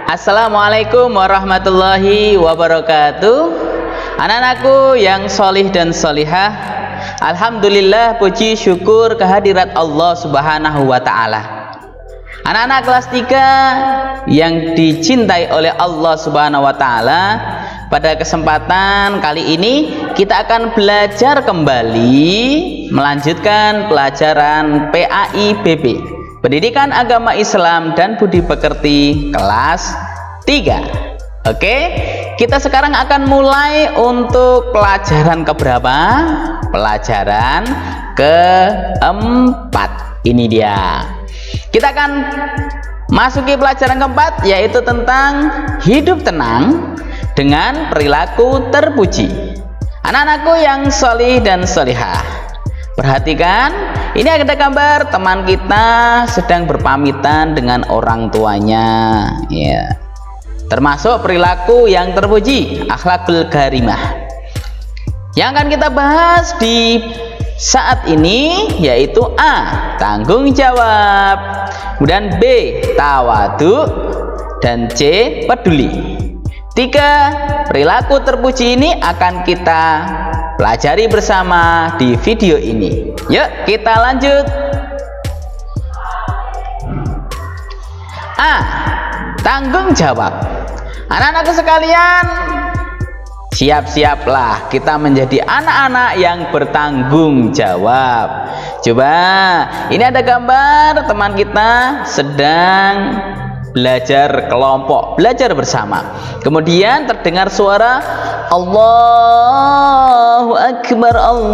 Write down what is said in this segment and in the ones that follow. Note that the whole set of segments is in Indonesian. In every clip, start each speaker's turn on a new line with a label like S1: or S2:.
S1: Assalamualaikum warahmatullahi wabarakatuh. Anak-anakku yang solih dan solihah, alhamdulillah, puji syukur kehadirat Allah subhanahu wa ta'ala. Anak-anak kelas 3 yang dicintai oleh Allah subhanahu wa ta'ala, pada kesempatan kali ini kita akan belajar kembali melanjutkan pelajaran PAIBB, Pendidikan Agama Islam dan Budi Pekerti, kelas 3. Oke, kita sekarang akan mulai untuk pelajaran keberapa? Pelajaran keempat. Ini dia. Kita akan masuki pelajaran keempat, yaitu tentang hidup tenang dengan perilaku terpuji. Anak-anakku yang solih dan solihah, perhatikan, ini ada gambar teman kita sedang berpamitan dengan orang tuanya, ya. Termasuk perilaku yang terpuji, akhlakul karimah. Yang akan kita bahas di saat ini yaitu A, tanggung jawab, kemudian B, tawadu, dan C, peduli. 3 perilaku terpuji ini akan kita pelajari bersama di video ini. Yuk kita lanjut. A, tanggung jawab. Anak-anakku sekalian, siap-siaplah kita menjadi anak-anak yang bertanggung jawab. Coba, ini ada gambar teman kita sedang belajar kelompok, belajar bersama. Kemudian terdengar suara Allahu Akbar, Allahu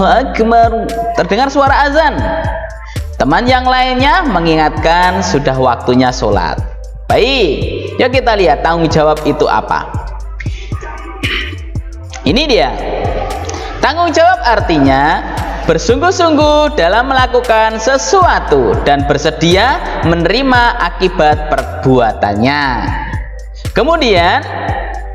S1: Akbar. Terdengar suara azan. Teman yang lainnya mengingatkan sudah waktunya sholat. Baik, yuk kita lihat tanggung jawab itu apa. Ini dia. Tanggung jawab artinya bersungguh-sungguh dalam melakukan sesuatu dan bersedia menerima akibat perbuatannya. Kemudian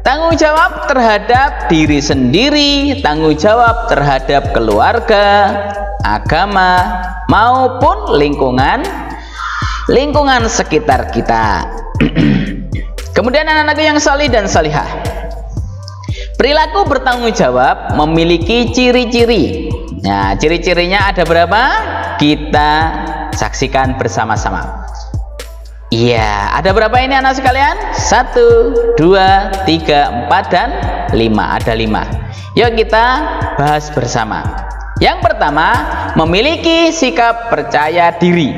S1: tanggung jawab terhadap diri sendiri, tanggung jawab terhadap keluarga, agama, maupun lingkungan sekitar kita. Kemudian anak-anakku yang salih dan salihah, perilaku bertanggung jawab memiliki ciri-ciri. Nah, ciri-cirinya ada berapa? Kita saksikan bersama-sama. Iya, ada berapa ini anak sekalian? 1, 2, 3, 4, dan 5. Ada 5. Yuk kita bahas bersama. Yang pertama, memiliki sikap percaya diri.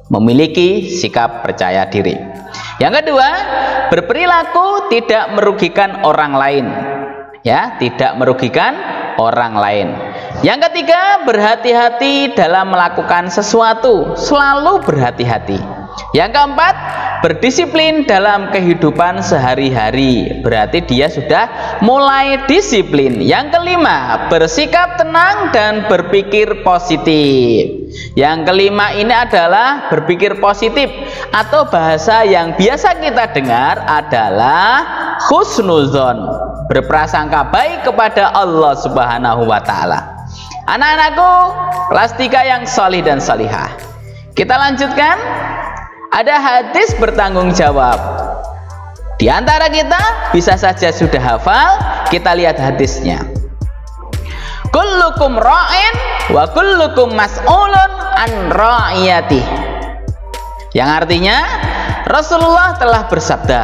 S1: Memiliki sikap percaya diri. Yang kedua, berperilaku tidak merugikan orang lain. Ya, tidak merugikan orang lain. Yang ketiga, berhati-hati dalam melakukan sesuatu, selalu berhati-hati. Yang keempat, berdisiplin dalam kehidupan sehari-hari, berarti dia sudah mulai disiplin. Yang kelima, bersikap tenang dan berpikir positif. Yang kelima ini adalah berpikir positif, atau bahasa yang biasa kita dengar adalah husnuzon, berprasangka baik kepada Allah subhanahu wa ta'ala. Anak-anakku kelas 3 yang solih dan solihah, kita lanjutkan. Ada hadis bertanggung jawab. Di antara kita bisa saja sudah hafal, kita lihat hadisnya. Kullukum ra'in wa kullukum mas'ulun an ra'iyatih. Yang artinya Rasulullah telah bersabda,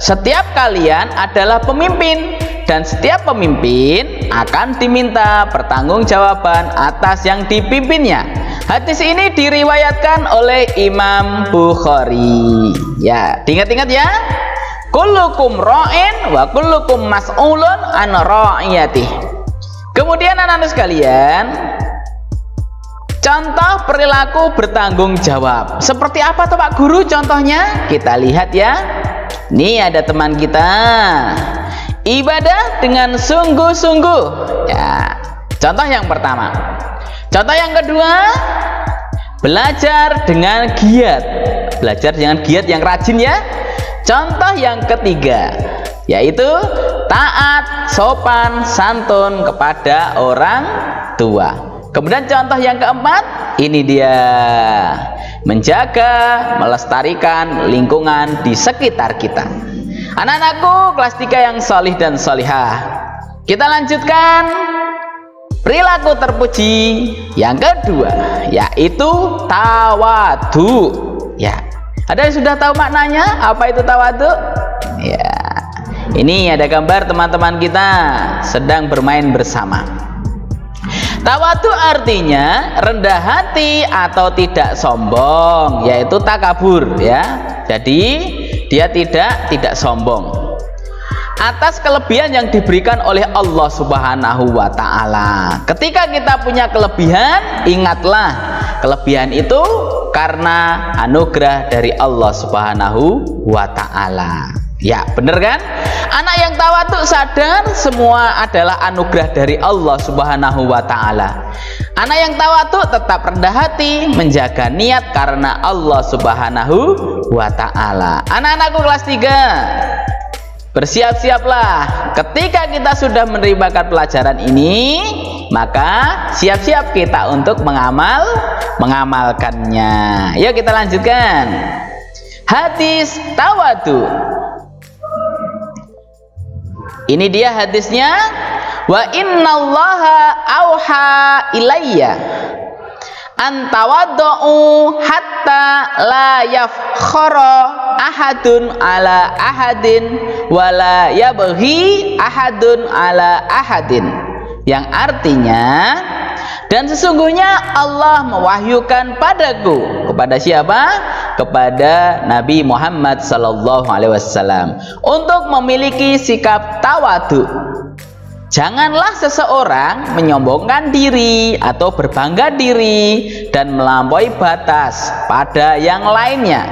S1: setiap kalian adalah pemimpin dan setiap pemimpin akan diminta pertanggungjawaban atas yang dipimpinnya. Hadis ini diriwayatkan oleh Imam Bukhari. Ya, diingat-ingat ya. Kullukum ra'in wa kullukum mas'ulun an ra'iyatih. Kemudian anak-anak sekalian, contoh perilaku bertanggung jawab. Seperti apa tuh Pak Guru contohnya? Kita lihat ya. Nih ada teman kita. Ibadah dengan sungguh-sungguh. Ya. Contoh yang pertama. Contoh yang kedua, belajar dengan giat. Belajar dengan giat yang rajin ya. Contoh yang ketiga, yaitu taat, sopan, santun kepada orang tua. Kemudian contoh yang keempat, ini dia, menjaga, melestarikan lingkungan di sekitar kita. Anak-anakku kelas 3 yang solih dan solihah, kita lanjutkan perilaku terpuji yang kedua, yaitu tawadu. Ya, ada yang sudah tahu maknanya? Apa itu tawadu? Ya, ini ada gambar teman-teman kita sedang bermain bersama. Tawadu artinya rendah hati atau tidak sombong, yaitu takabur ya. Jadi dia tidak sombong atas kelebihan yang diberikan oleh Allah Subhanahu wa ta'ala. Ketika kita punya kelebihan, ingatlah kelebihan itu karena anugerah dari Allah Subhanahu wa ta'ala. Ya, bener kan? Anak yang tawadu sadar semua adalah anugerah dari Allah Subhanahu wa ta'ala. Anak yang tawadu tetap rendah hati, menjaga niat karena Allah Subhanahu wa ta'ala. Anak-anakku kelas 3, bersiap-siaplah. Ketika kita sudah menerima pelajaran ini, maka siap-siap kita untuk mengamalkannya. Yuk kita lanjutkan. Hadis tawadu. Ini dia hadisnya. Wa innallaha auha ilayya an tawaddu hatta la yafkhara ahadun ala ahadin wa la yabghi ahadun ala ahadin. Yang artinya, dan sesungguhnya Allah mewahyukan padaku. Kepada siapa? Kepada Nabi Muhammad sallallahu alaihi wasallam untuk memiliki sikap tawadu. Janganlah seseorang menyombongkan diri atau berbangga diri dan melampaui batas pada yang lainnya.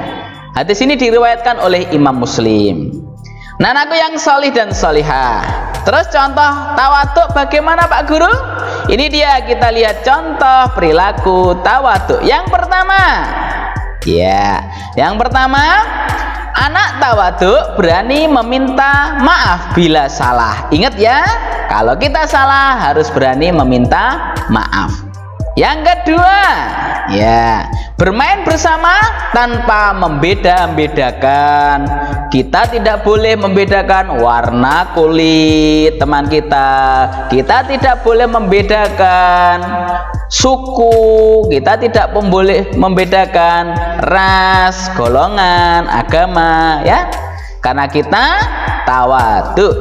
S1: Hadis ini diriwayatkan oleh Imam Muslim. Nah, anakku yang solih dan solihah, terus contoh tawadu bagaimana Pak Guru? Ini dia, kita lihat contoh perilaku tawadu. Yang pertama, ya, yang pertama, anak tawadu berani meminta maaf bila salah. Ingat ya, kalau kita salah harus berani meminta maaf. Yang kedua, ya, bermain bersama tanpa membeda-bedakan. Kita tidak boleh membedakan warna kulit teman kita. Kita tidak boleh membedakan suku. Kita tidak boleh membedakan ras, golongan, agama, ya. Karena kita tawadu.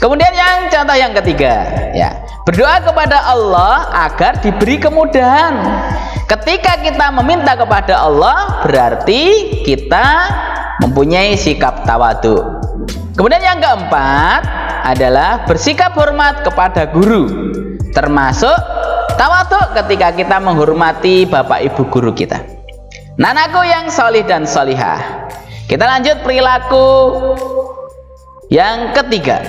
S1: Kemudian yang contoh yang ketiga, ya, berdoa kepada Allah agar diberi kemudahan. Ketika kita meminta kepada Allah, berarti kita mempunyai sikap tawadu. Kemudian yang keempat adalah bersikap hormat kepada guru, termasuk tawadu ketika kita menghormati bapak ibu guru kita. Nah, anakku yang solih dan solihah, kita lanjut perilaku yang ketiga.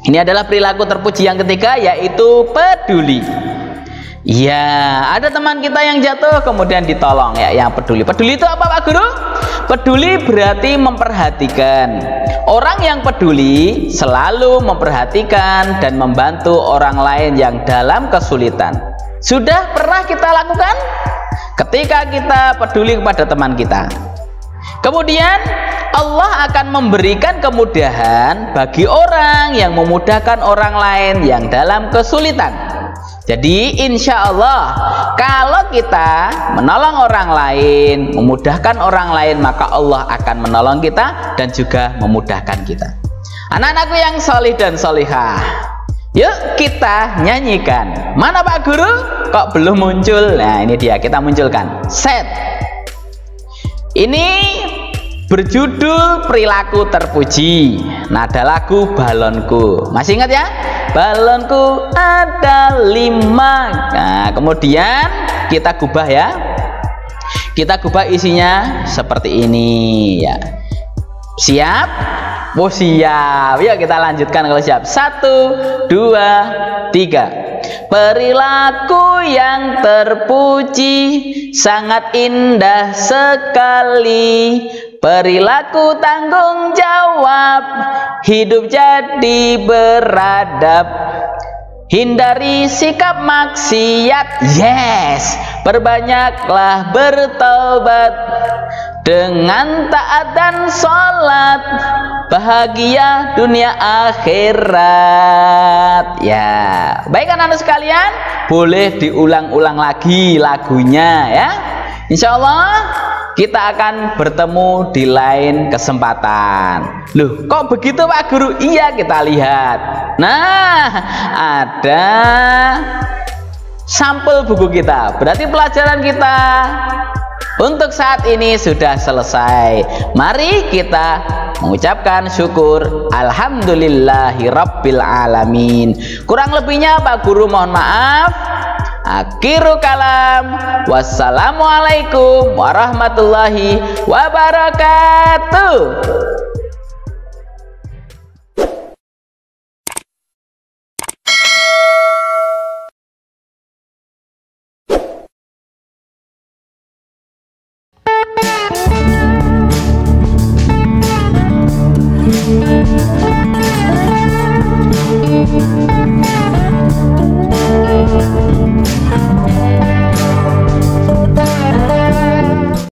S1: Ini adalah perilaku terpuji yang ketiga, yaitu peduli. Ya, ada teman kita yang jatuh kemudian ditolong, ya, yang peduli. Peduli itu apa Pak Guru? Peduli berarti memperhatikan. Orang yang peduli selalu memperhatikan dan membantu orang lain yang dalam kesulitan. Sudah pernah kita lakukan? Ketika kita peduli kepada teman kita, kemudian Allah akan memberikan kemudahan bagi orang yang memudahkan orang lain yang dalam kesulitan. Jadi insya Allah kalau kita menolong orang lain, memudahkan orang lain, maka Allah akan menolong kita dan juga memudahkan kita. Anak-anakku yang solih dan solihah, yuk kita nyanyikan. Mana Pak Guru? Kok belum muncul? Nah, ini dia, kita munculkan. Set. Ini berjudul perilaku terpuji. Nada lagu Balonku. Masih ingat ya? Balonku ada 5. Nah, kemudian kita gubah ya. Kita gubah isinya seperti ini ya. Siap? Oh siap. Yuk kita lanjutkan kalau siap. 1, 2, 3. Perilaku yang terpuji sangat indah sekali. Perilaku tanggung jawab, hidup jadi beradab. Hindari sikap maksiat, yes. Perbanyaklah bertobat dengan taat dan sholat, bahagia dunia akhirat. Ya, baik anak-anak sekalian, boleh diulang-ulang lagi lagunya ya. Insya Allah kita akan bertemu di lain kesempatan. Loh, kok begitu Pak Guru? Iya, kita lihat. Nah, ada sampel buku kita. Berarti pelajaran kita untuk saat ini sudah selesai. Mari kita mengucapkan syukur alhamdulillahirabbil alamin. Kurang lebihnya Pak Guru mohon maaf. Akhiru kalam, wassalamualaikum warahmatullahi wabarakatuh.